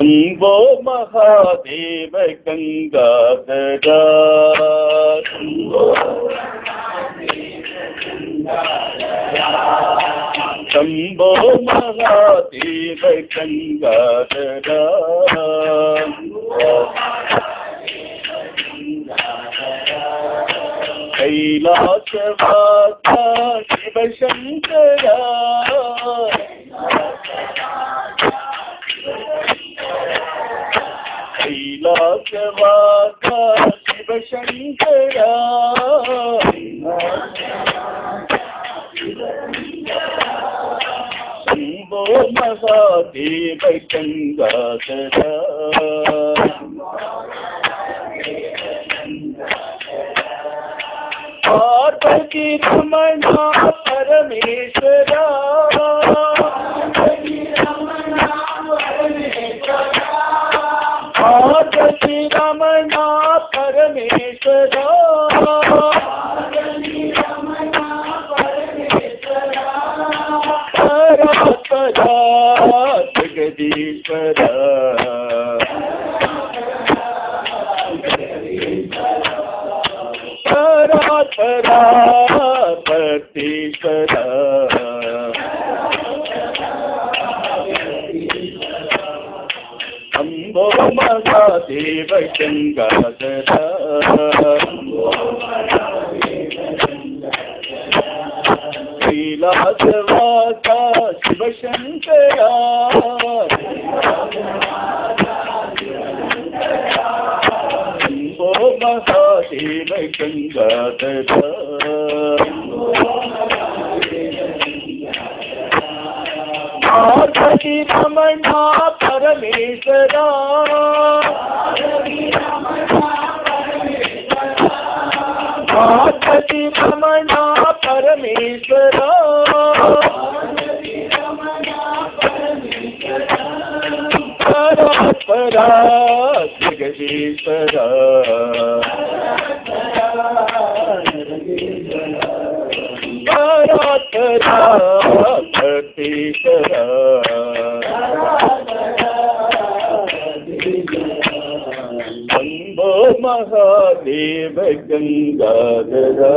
शंभो महादेव गंगाधरा शंभो महादेव गंगाधरा कैलासवासा शिव शंकरा कैलासवासा शिव शंकरा शंभो महादेव गंगाधरा पार्वती रमणा परमेश्वरा पार्वती रमणा परमेश्वरा परात्परा जगदीश्वरा परात्परा पतीश्वरा शंभो महादेव गंगाधरा कैलासवासा शिव शंकरा शंभो महादेव गंगाधरा पार्वती रमणा परमेश्वरा पार्वती रमणा परमेश्वरा परात्परा जगदीश्वरा परात्परा पतीश्वरा शंभो महादेव गंगाधरा।